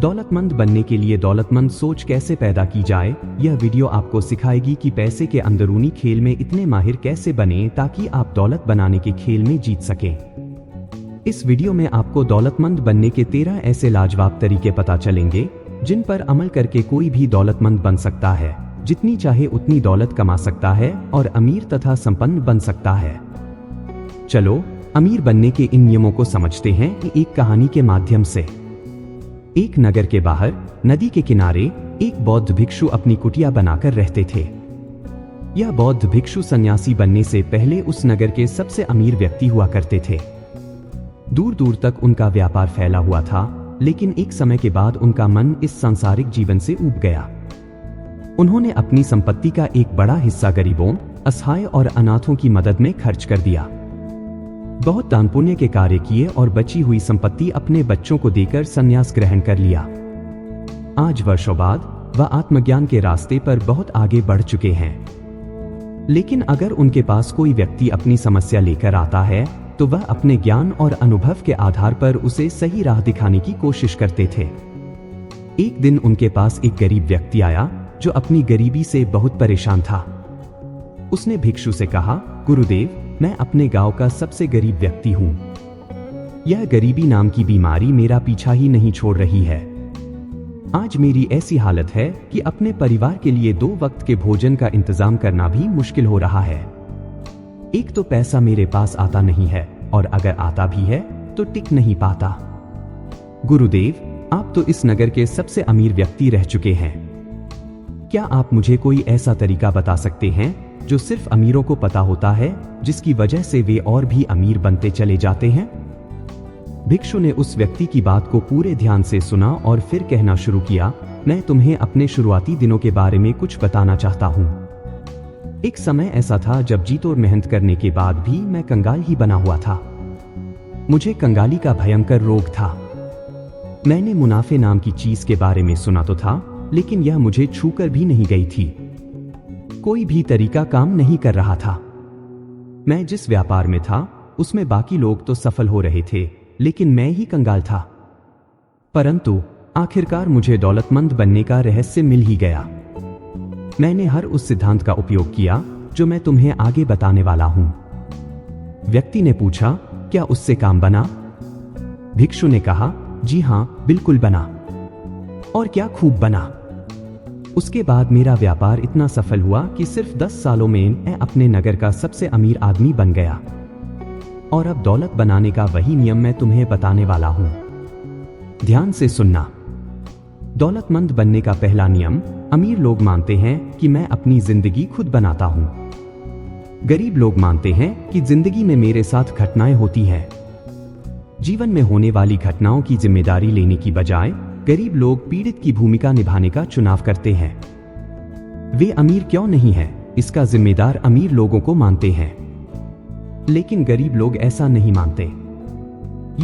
दौलतमंद बनने के लिए दौलतमंद सोच कैसे पैदा की जाए। यह वीडियो आपको सिखाएगी कि पैसे के अंदरूनी खेल में इतने माहिर कैसे बने ताकि आप दौलत बनाने के खेल में जीत सकें। इस वीडियो में आपको दौलतमंद बनने के 13 ऐसे लाजवाब तरीके पता चलेंगे जिन पर अमल करके कोई भी दौलतमंद बन सकता है, जितनी चाहे उतनी दौलत कमा सकता है और अमीर तथा संपन्न बन सकता है। चलो अमीर बनने के इन नियमों को समझते हैं एक कहानी के माध्यम से। एक नगर के बाहर नदी के किनारे एक बौद्ध भिक्षु अपनी कुटिया बनाकर रहते थे। यह बौद्ध भिक्षु सन्यासी बनने से पहले उस नगर के सबसे अमीर व्यक्ति हुआ करते थे। दूर दूर तक उनका व्यापार फैला हुआ था, लेकिन एक समय के बाद उनका मन इस सांसारिक जीवन से ऊब गया। उन्होंने अपनी संपत्ति का एक बड़ा हिस्सा गरीबों, असहाय और अनाथों की मदद में खर्च कर दिया। बहुत दान पुण्य के कार्य किए और बची हुई संपत्ति अपने बच्चों को देकर संन्यास ग्रहण कर लिया। आज वर्षों बाद वह आत्मज्ञान के रास्ते पर बहुत आगे बढ़ चुके हैं। लेकिन अगर उनके पास कोई व्यक्ति अपनी समस्या लेकर आता है तो वह अपने ज्ञान और अनुभव के आधार पर उसे सही राह दिखाने की कोशिश करते थे। एक दिन उनके पास एक गरीब व्यक्ति आया जो अपनी गरीबी से बहुत परेशान था। उसने भिक्षु से कहा, गुरुदेव, मैं अपने गांव का सबसे गरीब व्यक्ति हूं। यह गरीबी नाम की बीमारी मेरा पीछा ही नहीं छोड़ रही है। आज मेरी ऐसी हालत है कि अपने परिवार के लिए 2 वक्त के भोजन का इंतजाम करना भी मुश्किल हो रहा है। एक तो पैसा मेरे पास आता नहीं है और अगर आता भी है तो टिक नहीं पाता। गुरुदेव, आप तो इस नगर के सबसे अमीर व्यक्ति रह चुके हैं। क्या आप मुझे कोई ऐसा तरीका बता सकते हैं जो सिर्फ अमीरों को पता होता है, जिसकी वजह से वे और भी अमीर बनते चले जाते हैं? भिक्षु ने उस व्यक्ति की बात को पूरे ध्यान से सुना और फिर कहना शुरू किया, मैं तुम्हें अपने शुरुआती दिनों के बारे में कुछ बताना चाहता हूँ। एक समय ऐसा था जब जी तोड़ मेहनत करने के बाद भी मैं कंगाल ही बना हुआ था। मुझे कंगाली का भयंकर रोग था। मैंने मुनाफे नाम की चीज के बारे में सुना तो था, लेकिन यह मुझे छूकर भी नहीं गई थी। कोई भी तरीका काम नहीं कर रहा था। मैं जिस व्यापार में था उसमें बाकी लोग तो सफल हो रहे थे, लेकिन मैं ही कंगाल था। परंतु आखिरकार मुझे दौलतमंद बनने का रहस्य मिल ही गया। मैंने हर उस सिद्धांत का उपयोग किया जो मैं तुम्हें आगे बताने वाला हूं। व्यक्ति ने पूछा, क्या उससे काम बना? भिक्षु ने कहा, जी हां, बिल्कुल बना। और क्या खूब बना। उसके बाद मेरा व्यापार इतना सफल हुआ कि सिर्फ 10 सालों में मैं अपने नगर का सबसे अमीर आदमी बन गया। और अब दौलत बनाने का वही नियम मैं तुम्हें बताने वाला हूं। ध्यान से सुनना। दौलतमंद बनने का पहला नियम, अमीर लोग मानते हैं कि मैं अपनी जिंदगी खुद बनाता हूं। गरीब लोग मानते हैं कि जिंदगी में मेरे साथ घटनाएं होती हैं। जीवन में होने वाली घटनाओं की जिम्मेदारी लेने की बजाय गरीब लोग पीड़ित की भूमिका निभाने का चुनाव करते हैं। वे अमीर क्यों नहीं हैं, इसका जिम्मेदार अमीर लोगों को मानते हैं। लेकिन गरीब लोग ऐसा नहीं मानते।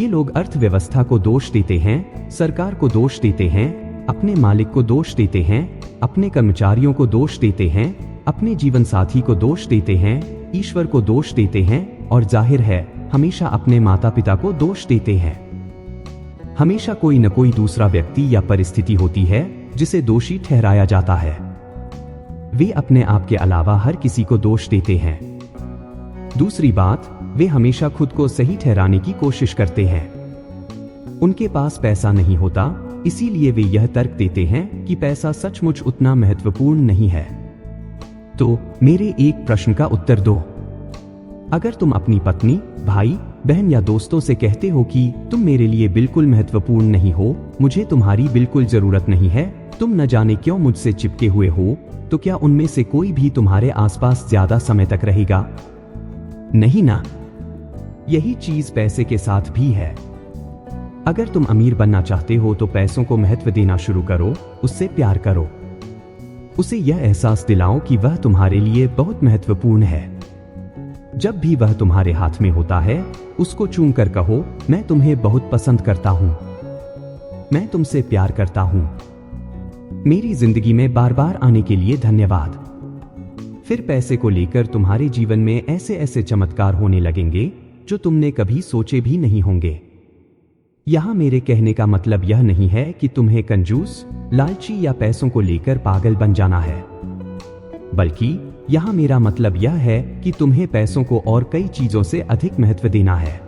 ये लोग अर्थव्यवस्था को दोष देते हैं, सरकार को दोष देते हैं, अपने मालिक को दोष देते हैं, अपने कर्मचारियों को दोष देते हैं, अपने जीवन साथी को दोष देते हैं, ईश्वर को दोष देते हैं और जाहिर है हमेशा अपने माता पिता को दोष देते हैं। हमेशा कोई न कोई दूसरा व्यक्ति या परिस्थिति होती है जिसे दोषी ठहराया जाता है। वे अपने आप के अलावा हर किसी को दोष देते हैं। दूसरी बात, वे हमेशा खुद को सही ठहराने की कोशिश करते हैं। उनके पास पैसा नहीं होता, इसीलिए वे यह तर्क देते हैं कि पैसा सचमुच उतना महत्वपूर्ण नहीं है। तो मेरे एक प्रश्न का उत्तर दो। अगर तुम अपनी पत्नी, भाई, बहन या दोस्तों से कहते हो कि तुम मेरे लिए बिल्कुल महत्वपूर्ण नहीं हो, मुझे तुम्हारी बिल्कुल जरूरत नहीं है, तुम न जाने क्यों मुझसे चिपके हुए हो, तो क्या उनमें से कोई भी तुम्हारे आसपास ज्यादा समय तक रहेगा? नहीं ना। यही चीज पैसे के साथ भी है। अगर तुम अमीर बनना चाहते हो तो पैसों को महत्व देना शुरू करो, उससे प्यार करो। उसे यह एहसास दिलाओ कि वह तुम्हारे लिए बहुत महत्वपूर्ण है। जब भी वह तुम्हारे हाथ में होता है, उसको चूम कर कहो, मैं तुम्हें बहुत पसंद करता हूं, मैं तुमसे प्यार करता हूं, मेरी जिंदगी में बार बार आने के लिए धन्यवाद। फिर पैसे को लेकर तुम्हारे जीवन में ऐसे ऐसे चमत्कार होने लगेंगे जो तुमने कभी सोचे भी नहीं होंगे। यहाँ मेरे कहने का मतलब यह नहीं है कि तुम्हें कंजूस, लालची या पैसों को लेकर पागल बन जाना है, बल्कि यहाँ मेरा मतलब यह है कि तुम्हें पैसों को और कई चीजों से अधिक महत्व देना है।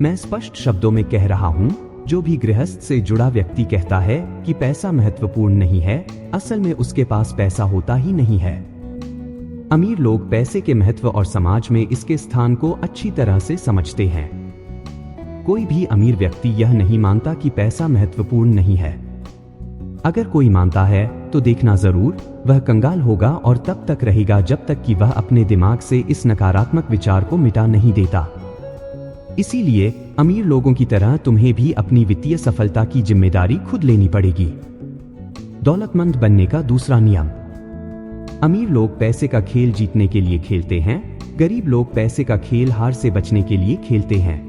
मैं स्पष्ट शब्दों में कह रहा हूँ, जो भी गृहस्थ से जुड़ा व्यक्ति कहता है कि पैसा महत्वपूर्ण नहीं है, असल में उसके पास पैसा होता ही नहीं है। अमीर लोग पैसे के महत्व और समाज में इसके स्थान को अच्छी तरह से समझते हैं। कोई भी अमीर व्यक्ति यह नहीं मानता कि पैसा महत्वपूर्ण नहीं है। अगर कोई मानता है तो देखना जरूर, वह कंगाल होगा और तब तक रहेगा जब तक कि वह अपने दिमाग से इस नकारात्मक विचार को मिटा नहीं देता। इसीलिए अमीर लोगों की तरह तुम्हें भी अपनी वित्तीय सफलता की जिम्मेदारी खुद लेनी पड़ेगी। दौलतमंद बनने का दूसरा नियम। अमीर लोग पैसे का खेल जीतने के लिए खेलते हैं, गरीब लोग पैसे का खेल हार से बचने के लिए खेलते हैं।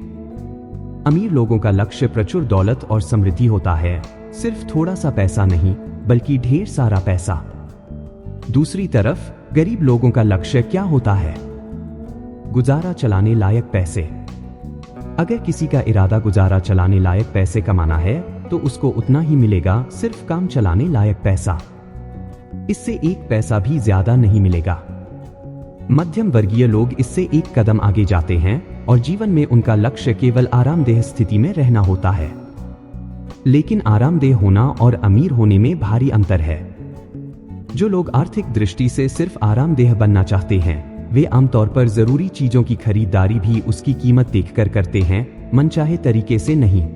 अमीर लोगों का लक्ष्य प्रचुर दौलत और समृद्धि होता है, सिर्फ थोड़ा सा पैसा नहीं बल्कि ढेर सारा पैसा। दूसरी तरफ गरीब लोगों का लक्ष्य क्या होता है? गुजारा चलाने लायक पैसे। अगर किसी का इरादा गुजारा चलाने लायक पैसे कमाना है तो उसको उतना ही मिलेगा, सिर्फ काम चलाने लायक पैसा। इससे एक पैसा भी ज्यादा नहीं मिलेगा। मध्यम वर्गीय लोग इससे एक कदम आगे जाते हैं और जीवन में उनका लक्ष्य केवल आरामदेह स्थिति में रहना होता है। लेकिन आरामदेह होना और अमीर होने में भारी अंतर है। जो लोग आर्थिक दृष्टि से सिर्फ आरामदेह बनना चाहते हैं, वे आमतौर पर जरूरी चीजों की खरीदारी भी उसकी कीमत देखकर करते हैं, मनचाहे तरीके से नहीं।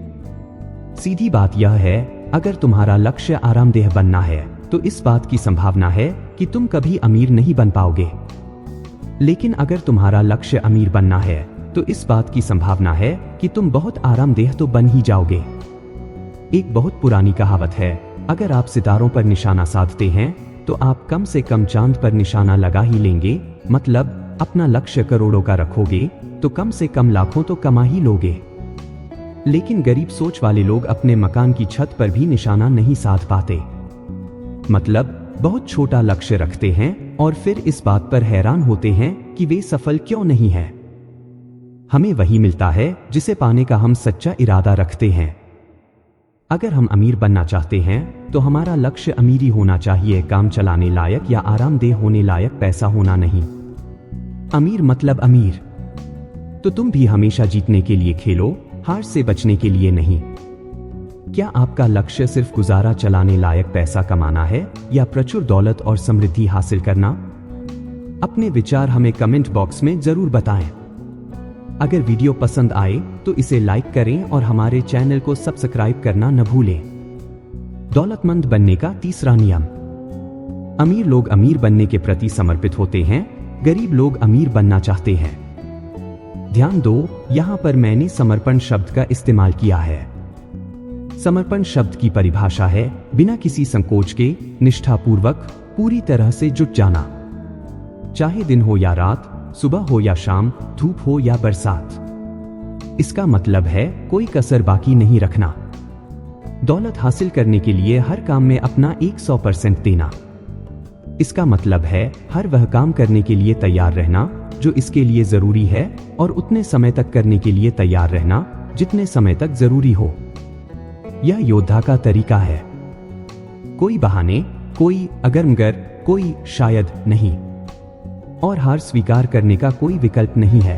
सीधी बात यह है, अगर तुम्हारा लक्ष्य आरामदेह बनना है तो इस बात की संभावना है कि तुम कभी अमीर नहीं बन पाओगे। लेकिन अगर तुम्हारा लक्ष्य अमीर बनना है तो इस बात की संभावना है कि तुम बहुत आरामदेह तो बन ही जाओगे। एक बहुत पुरानी कहावत है, अगर आप सितारों पर निशाना साधते हैं तो आप कम से कम चांद पर निशाना लगा ही लेंगे। मतलब अपना लक्ष्य करोड़ों का रखोगे तो कम से कम लाखों तो कमा ही लोगे। लेकिन गरीब सोच वाले लोग अपने मकान की छत पर भी निशाना नहीं साध पाते। मतलब बहुत छोटा लक्ष्य रखते हैं और फिर इस बात पर हैरान होते हैं कि वे सफल क्यों नहीं हैं। हमें वही मिलता है जिसे पाने का हम सच्चा इरादा रखते हैं। अगर हम अमीर बनना चाहते हैं तो हमारा लक्ष्य अमीरी होना चाहिए, काम चलाने लायक या आरामदेह होने लायक पैसा होना नहीं। अमीर मतलब अमीर। तो तुम भी हमेशा जीतने के लिए खेलो, हार से बचने के लिए नहीं। क्या आपका लक्ष्य सिर्फ गुजारा चलाने लायक पैसा कमाना है या प्रचुर दौलत और समृद्धि हासिल करना? अपने विचार हमें कमेंट बॉक्स में जरूर बताएं। अगर वीडियो पसंद आए तो इसे लाइक करें और हमारे चैनल को सब्सक्राइब करना न भूलें। दौलतमंद बनने का तीसरा नियम। अमीर लोग अमीर बनने के प्रति समर्पित होते हैं, गरीब लोग अमीर बनना चाहते हैं। ध्यान दो, यहां पर मैंने समर्पण शब्द का इस्तेमाल किया है। समर्पण शब्द की परिभाषा है बिना किसी संकोच के, निष्ठापूर्वक, पूरी तरह से जुट जाना। चाहे दिन हो या रात, सुबह हो या शाम, धूप हो या बरसात। इसका मतलब है कोई कसर बाकी नहीं रखना। दौलत हासिल करने के लिए हर काम में अपना 100% देना। इसका मतलब है हर वह काम करने के लिए तैयार रहना जो इसके लिए जरूरी है और उतने समय तक करने के लिए तैयार रहना जितने समय तक जरूरी हो। यह योद्धा का तरीका है। कोई बहाने, कोई अगर मगर, कोई शायद नहीं और हार स्वीकार करने का कोई विकल्प नहीं है।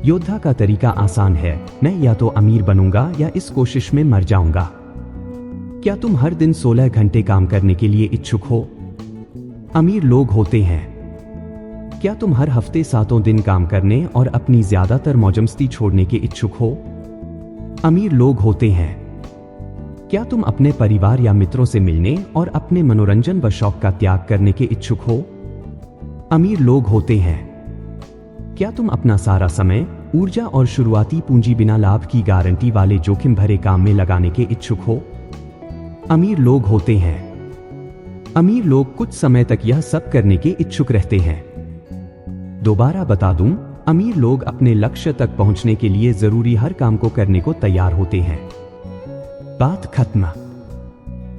योद्धा का तरीका आसान है, मैं या तो अमीर बनूंगा या इस कोशिश में मर जाऊंगा। क्या तुम हर दिन 16 घंटे काम करने के लिए इच्छुक हो? अमीर लोग होते हैं। क्या तुम हर हफ्ते 7 दिन काम करने और अपनी ज्यादातर मौजमस्ती छोड़ने के इच्छुक हो? अमीर लोग होते हैं। क्या तुम अपने परिवार या मित्रों से मिलने और अपने मनोरंजन व शौक का त्याग करने के इच्छुक हो? अमीर लोग होते हैं। क्या तुम अपना सारा समय, ऊर्जा और शुरुआती पूंजी बिना लाभ की गारंटी वाले जोखिम भरे काम में लगाने के इच्छुक हो? अमीर लोग होते हैं। अमीर लोग कुछ समय तक यह सब करने के इच्छुक रहते हैं। दोबारा बता दूं, अमीर लोग अपने लक्ष्य तक पहुंचने के लिए जरूरी हर काम को करने को तैयार होते हैं। बात खत्म।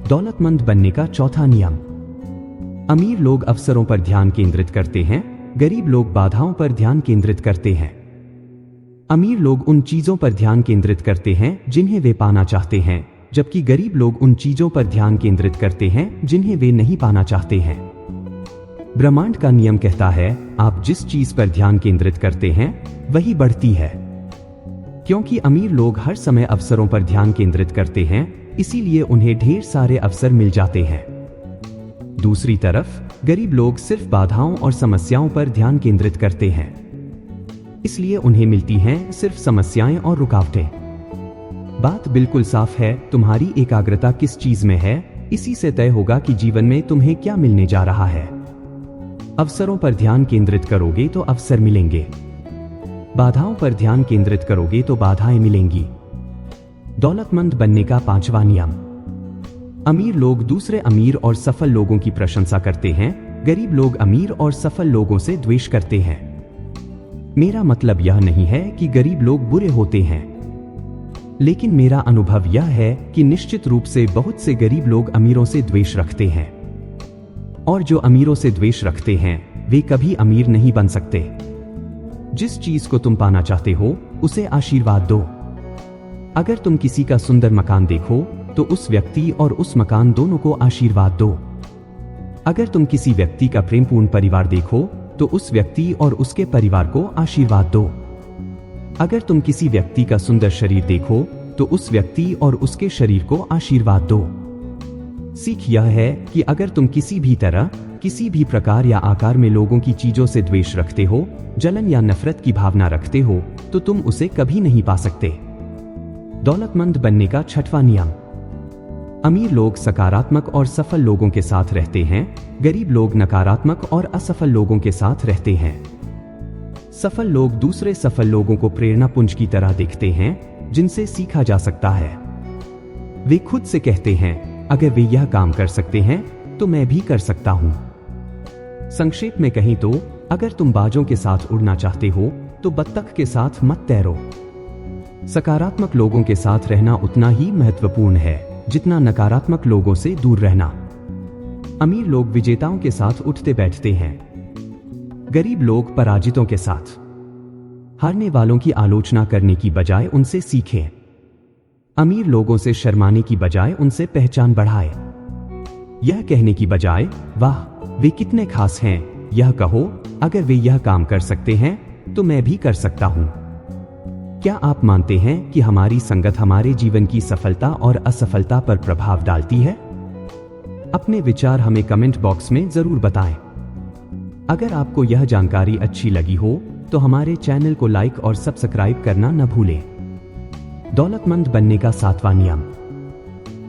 दौलतमंद बनने का चौथा नियम। अमीर लोग अवसरों पर ध्यान केंद्रित करते हैं, गरीब लोग बाधाओं पर ध्यान केंद्रित करते हैं। अमीर लोग उन चीजों पर ध्यान केंद्रित करते हैं जिन्हें वे पाना चाहते हैं, जबकि गरीब लोग उन चीजों पर ध्यान केंद्रित करते हैं जिन्हें वे नहीं पाना चाहते हैं। ब्रह्मांड का नियम कहता है, आप जिस चीज पर ध्यान केंद्रित करते हैं वही बढ़ती है। क्योंकि अमीर लोग हर समय अवसरों पर ध्यान केंद्रित करते हैं, इसीलिए उन्हें ढेर सारे अवसर मिल जाते हैं। दूसरी तरफ गरीब लोग सिर्फ बाधाओं और समस्याओं पर ध्यान केंद्रित करते हैं, इसलिए उन्हें मिलती हैं सिर्फ समस्याएं और रुकावटें। बात बिल्कुल साफ है, तुम्हारी एकाग्रता किस चीज में है, इसी से तय होगा कि जीवन में तुम्हें क्या मिलने जा रहा है। अवसरों पर ध्यान केंद्रित करोगे तो अवसर मिलेंगे, बाधाओं पर ध्यान केंद्रित करोगे तो बाधाएं मिलेंगी। दौलतमंद बनने का 5वां नियम। अमीर लोग दूसरे अमीर और सफल लोगों की प्रशंसा करते हैं, गरीब लोग अमीर और सफल लोगों से द्वेष करते हैं। मेरा मतलब यह नहीं है कि गरीब लोग बुरे होते हैं, लेकिन मेरा अनुभव यह है कि निश्चित रूप से बहुत से गरीब लोग अमीरों से द्वेष रखते हैं, और जो अमीरों से द्वेष रखते हैं वे कभी अमीर नहीं बन सकते। जिस चीज को तुम पाना चाहते हो उसे आशीर्वाद दो। अगर तुम किसी का सुंदर मकान देखो तो उस व्यक्ति और उस मकान दोनों को आशीर्वाद दो। अगर तुम किसी व्यक्ति का प्रेमपूर्ण परिवार देखो तो उस व्यक्ति और उसके परिवार को आशीर्वाद दो। अगर तुम किसी व्यक्ति का सुंदर शरीर देखो तो उस व्यक्ति और उसके शरीर को आशीर्वाद दो। सीख यह है कि अगर तुम किसी भी तरह, किसी भी प्रकार या आकार में लोगों की चीजों से द्वेष रखते हो, जलन या नफरत की भावना रखते हो, तो तुम उसे कभी नहीं पा सकते। दौलतमंद बनने का 6वां नियम। अमीर लोग सकारात्मक और सफल लोगों के साथ रहते हैं, गरीब लोग नकारात्मक और असफल लोगों के साथ रहते हैं। सफल लोग दूसरे सफल लोगों को प्रेरणा पुंज की तरह देखते हैं जिनसे सीखा जा सकता है। वे खुद से कहते हैं, अगर वे यह काम कर सकते हैं तो मैं भी कर सकता हूं। संक्षेप में कहें तो अगर तुम बाजों के साथ उड़ना चाहते हो तो बत्तख के साथ मत तैरो। सकारात्मक लोगों के साथ रहना उतना ही महत्वपूर्ण है जितना नकारात्मक लोगों से दूर रहना। अमीर लोग विजेताओं के साथ उठते बैठते हैं, गरीब लोग पराजितों के साथ। हारने वालों की आलोचना करने की बजाय उनसे सीखें। अमीर लोगों से शर्माने की बजाय उनसे पहचान बढ़ाएं। यह कहने की बजाय वाह वे कितने खास हैं, यह कहो, अगर वे यह काम कर सकते हैं तो मैं भी कर सकता हूं। क्या आप मानते हैं कि हमारी संगत हमारे जीवन की सफलता और असफलता पर प्रभाव डालती है? अपने विचार हमें कमेंट बॉक्स में जरूर बताएं। अगर आपको यह जानकारी अच्छी लगी हो तो हमारे चैनल को लाइक और सब्सक्राइब करना न भूलें। दौलतमंद बनने का 7वां नियम।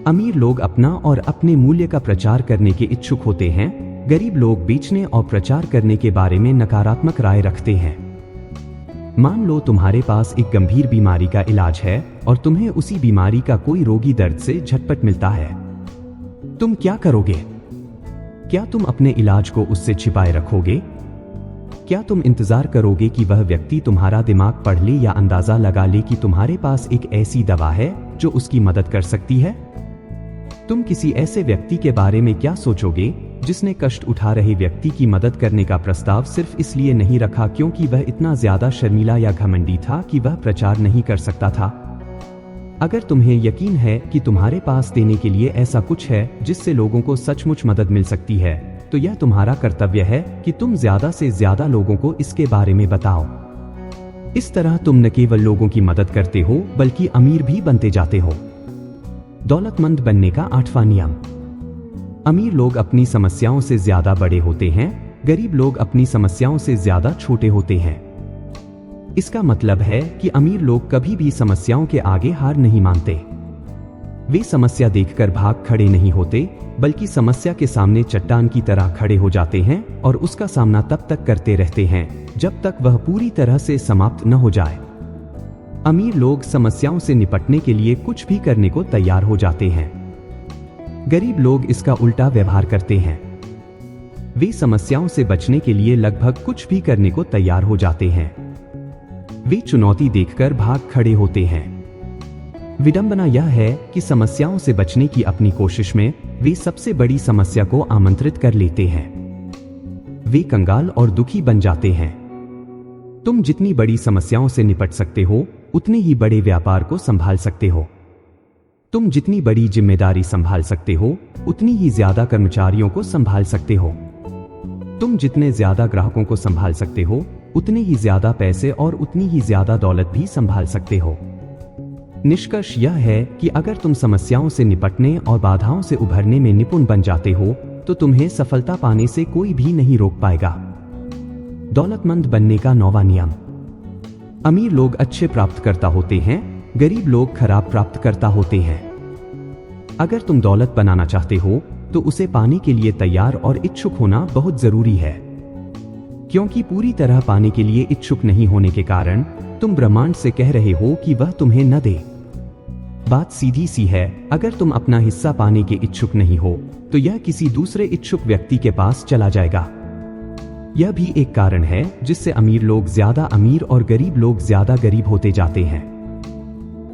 अमीर लोग अपना और अपने मूल्य का प्रचार करने के इच्छुक होते हैं, गरीब लोग बेचने और प्रचार करने के बारे में नकारात्मक राय रखते हैं। मान लो तुम्हारे पास एक गंभीर बीमारी का इलाज है और तुम्हें उसी बीमारी का कोई रोगी दर्द से झटपट मिलता है। तुम क्या करोगे? क्या तुम अपने इलाज को उससे छिपाए रखोगे? क्या तुम इंतजार करोगे कि वह व्यक्ति तुम्हारा दिमाग पढ़ ले या अंदाजा लगा ले कि तुम्हारे पास एक ऐसी दवा है जो उसकी मदद कर सकती है? तुम किसी ऐसे व्यक्ति के बारे में क्या सोचोगे जिसने कष्ट उठा रहे व्यक्ति की मदद करने का प्रस्ताव सिर्फ इसलिए नहीं रखा क्योंकि वह इतना ज्यादा शर्मीला या घमंडी था कि वह प्रचार नहीं कर सकता था? अगर तुम्हें यकीन है कि तुम्हारे पास देने के लिए ऐसा कुछ है जिससे लोगों को सचमुच मदद मिल सकती है, तो यह तुम्हारा कर्तव्य है कि तुम ज्यादा से ज्यादा लोगों को इसके बारे में बताओ। इस तरह तुम न केवल लोगों की मदद करते हो बल्कि अमीर भी बनते जाते हो। दौलतमंद बनने का 8वां नियम। अमीर लोग अपनी समस्याओं से ज्यादा बड़े होते हैं, गरीब लोग अपनी समस्याओं से ज्यादा छोटे होते हैं। इसका मतलब है कि अमीर लोग कभी भी समस्याओं के आगे हार नहीं मानते। वे समस्या देखकर भाग खड़े नहीं होते, बल्कि समस्या के सामने चट्टान की तरह खड़े हो जाते हैं और उसका सामना तब तक करते रहते हैं जब तक वह पूरी तरह से समाप्त न हो जाए। अमीर लोग समस्याओं से निपटने के लिए कुछ भी करने को तैयार हो जाते हैं। गरीब लोग इसका उल्टा व्यवहार करते हैं। वे समस्याओं से बचने के लिए लगभग कुछ भी करने को तैयार हो जाते हैं। वे चुनौती देखकर भाग खड़े होते हैं। विडंबना यह है कि समस्याओं से बचने की अपनी कोशिश में वे सबसे बड़ी समस्या को आमंत्रित कर लेते हैं। वे कंगाल और दुखी बन जाते हैं। तुम जितनी बड़ी समस्याओं से निपट सकते हो उतने ही बड़े व्यापार को संभाल सकते हो। तुम जितनी बड़ी जिम्मेदारी संभाल सकते हो उतनी ही ज्यादा कर्मचारियों को संभाल सकते हो। तुम जितने ज्यादा ग्राहकों को संभाल सकते हो उतने ही ज्यादा पैसे और उतनी ही ज्यादा दौलत भी संभाल सकते हो। निष्कर्ष यह है कि अगर तुम समस्याओं से निपटने और बाधाओं से उभरने में निपुण बन जाते हो तो तुम्हें सफलता पाने से कोई भी नहीं रोक पाएगा। दौलतमंद बनने का 9वां नियम। अमीर लोग अच्छे प्राप्तकर्ता होते हैं, गरीब लोग खराब प्राप्तकर्ता होते हैं। अगर तुम दौलत बनाना चाहते हो तो उसे पाने के लिए तैयार और इच्छुक होना बहुत जरूरी है, क्योंकि पूरी तरह पाने के लिए इच्छुक नहीं होने के कारण तुम ब्रह्मांड से कह रहे हो कि वह तुम्हें न दे। बात सीधी सी है, अगर तुम अपना हिस्सा पाने के इच्छुक नहीं हो तो यह किसी दूसरे इच्छुक व्यक्ति के पास चला जाएगा। यह भी एक कारण है जिससे अमीर लोग ज्यादा अमीर और गरीब लोग ज्यादा गरीब होते जाते हैं।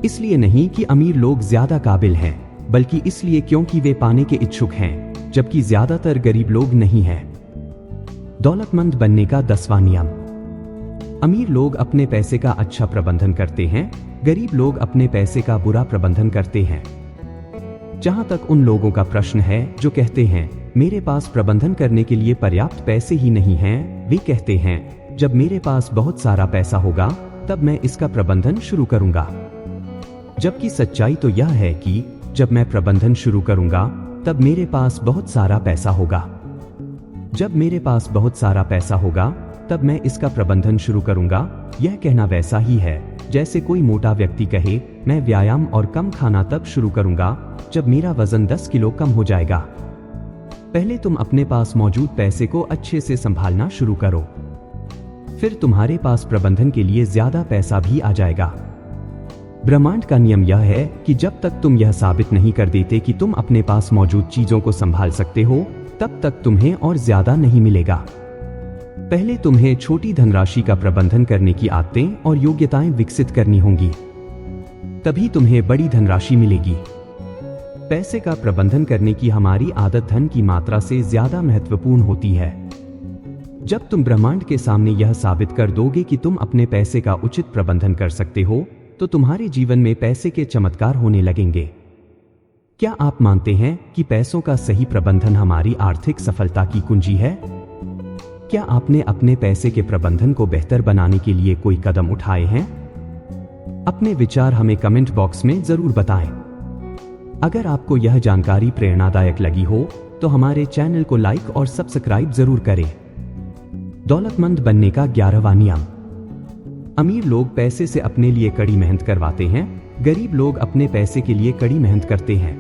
इसलिए नहीं कि अमीर लोग ज्यादा काबिल हैं, बल्कि इसलिए क्योंकि वे पाने के इच्छुक हैं, जबकि ज्यादातर गरीब लोग नहीं हैं। दौलतमंद बनने का 10वां नियम। अमीर लोग अपने पैसे का अच्छा प्रबंधन करते हैं, गरीब लोग अपने पैसे का बुरा प्रबंधन करते हैं। जहां तक उन लोगों का प्रश्न है जो कहते हैं मेरे पास प्रबंधन करने के लिए पर्याप्त पैसे ही नहीं हैं, वे कहते हैं जब मेरे पास बहुत सारा पैसा होगा तब मैं इसका प्रबंधन शुरू करूंगा। जबकि सच्चाई तो यह है कि जब मैं प्रबंधन शुरू करूंगा तब मेरे पास बहुत सारा पैसा होगा। जब मेरे पास बहुत सारा पैसा होगा तब मैं इसका प्रबंधन शुरू करूंगा। यह कहना वैसा ही है जैसे कोई मोटा व्यक्ति कहे मैं व्यायाम और कम खाना तब शुरू करूंगा जब मेरा वजन 10 किलो कम हो जाएगा। पहले तुम अपने पास मौजूद पैसे को अच्छे से संभालना शुरू करो, फिर तुम्हारे पास प्रबंधन के लिए ज्यादा पैसा भी आ जाएगा। ब्रह्मांड का नियम यह है कि जब तक तुम यह साबित नहीं कर देते कि तुम अपने पास मौजूद चीजों को संभाल सकते हो तब तक तुम्हें और ज्यादा नहीं मिलेगा। पहले तुम्हें छोटी धनराशि का प्रबंधन करने की आदतें और योग्यताएं विकसित करनी होंगी, तभी तुम्हें बड़ी धनराशि मिलेगी। पैसे का प्रबंधन करने की हमारी आदत धन की मात्रा से ज्यादा महत्वपूर्ण होती है। जब तुम ब्रह्मांड के सामने यह साबित कर दोगे कि तुम अपने पैसे का उचित प्रबंधन कर सकते हो तो तुम्हारे जीवन में पैसे के चमत्कार होने लगेंगे। क्या आप मानते हैं कि पैसों का सही प्रबंधन हमारी आर्थिक सफलता की कुंजी है? क्या आपने अपने पैसे के प्रबंधन को बेहतर बनाने के लिए कोई कदम उठाए हैं? अपने विचार हमें कमेंट बॉक्स में जरूर बताएं। अगर आपको यह जानकारी प्रेरणादायक लगी हो तो हमारे चैनल को लाइक और सब्सक्राइब जरूर करें। दौलतमंद बनने का 11वां नियम। अमीर लोग पैसे से अपने लिए कड़ी मेहनत करवाते हैं, गरीब लोग अपने पैसे के लिए कड़ी मेहनत करते हैं।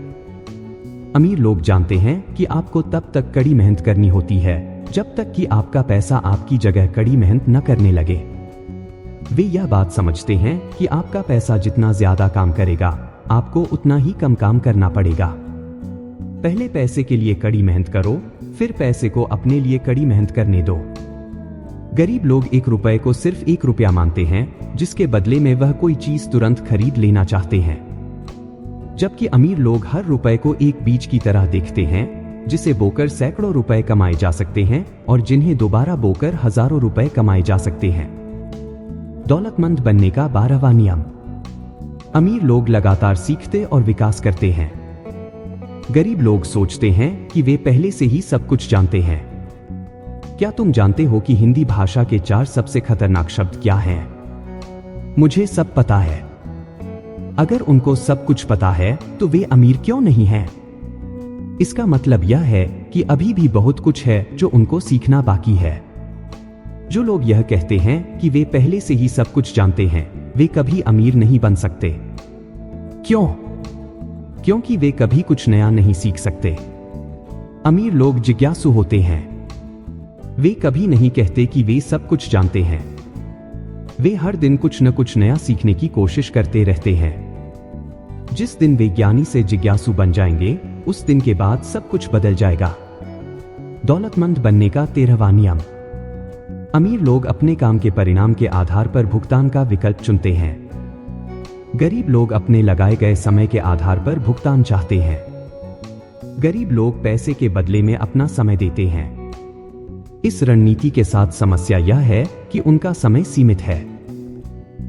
अमीर लोग जानते हैं कि आपको तब तक कड़ी मेहनत करनी होती है जब तक कि आपका पैसा आपकी जगह कड़ी मेहनत न करने लगे। वे यह बात समझते हैं कि आपका पैसा जितना ज्यादा काम करेगा आपको उतना ही कम काम करना पड़ेगा। पहले पैसे के लिए कड़ी मेहनत करो, फिर पैसे को अपने लिए कड़ी मेहनत करने दो। गरीब लोग 1 रुपए को सिर्फ 1 रुपया मानते हैं, जिसके बदले में वह कोई चीज तुरंत खरीद लेना चाहते हैं। जबकि अमीर लोग हर रुपए को एक बीज की तरह देखते हैं, जिसे बोकर सैकड़ों रुपए कमाए जा सकते हैं और जिन्हें दोबारा बोकर हजारों रुपए कमाए जा सकते हैं। दौलतमंद बनने का 12वां नियम। अमीर लोग लगातार सीखते और विकास करते हैं। गरीब लोग सोचते हैं कि वे पहले से ही सब कुछ जानते हैं। क्या तुम जानते हो कि हिंदी भाषा के 4 सबसे खतरनाक शब्द क्या हैं? मुझे सब पता है। अगर उनको सब कुछ पता है तो वे अमीर क्यों नहीं हैं? इसका मतलब यह है कि अभी भी बहुत कुछ है जो उनको सीखना बाकी है। जो लोग यह कहते हैं कि वे पहले से ही सब कुछ जानते हैं, वे कभी अमीर नहीं बन सकते। क्यों? क्योंकि वे कभी कुछ नया नहीं सीख सकते। अमीर लोग जिज्ञासु होते हैं। वे कभी नहीं कहते कि वे सब कुछ जानते हैं। वे हर दिन कुछ न कुछ नया सीखने की कोशिश करते रहते हैं। जिस दिन वे ज्ञानी से जिज्ञासु बन जाएंगे, उस दिन के बाद सब कुछ बदल जाएगा। दौलतमंद बनने का 13वां नियम। अमीर लोग अपने काम के परिणाम के आधार पर भुगतान का विकल्प चुनते हैं। गरीब लोग अपने लगाए गए समय के आधार पर भुगतान चाहते हैं। गरीब लोग पैसे के बदले में अपना समय देते हैं। इस रणनीति के साथ समस्या यह है कि उनका समय सीमित है।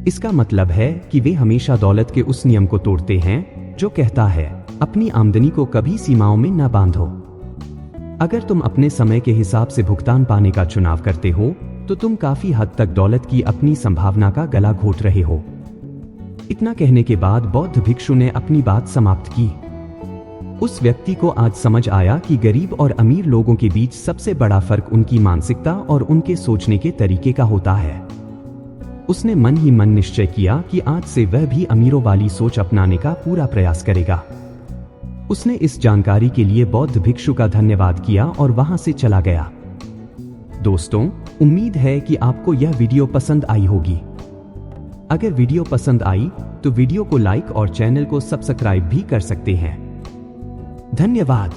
इसका मतलब है कि वे हमेशा दौलत के उस नियम को तोड़ते हैं जो कहता है अपनी आमदनी को कभी सीमाओं में न बांधो। अगर तुम अपने समय के हिसाब से भुगतान पाने का चुनाव करते हो तो तुम काफी हद तक दौलत की अपनी संभावना का गला घोट रहे हो। इतना कहने के बाद बौद्ध भिक्षु ने अपनी बात समाप्त की। उस व्यक्ति को आज समझ आया कि गरीब और अमीर लोगों के बीच सबसे बड़ा फर्क उनकी मानसिकता और उनके सोचने के तरीके का होता है। उसने मन ही मन निश्चय किया कि आज से वह भी अमीरों वाली सोच अपनाने का पूरा प्रयास करेगा। उसने इस जानकारी के लिए बौद्ध भिक्षु का धन्यवाद किया और वहां से चला गया। दोस्तों, उम्मीद है कि आपको यह वीडियो पसंद आई होगी। अगर वीडियो पसंद आई तो वीडियो को लाइक और चैनल को सब्सक्राइब भी कर सकते हैं। धन्यवाद।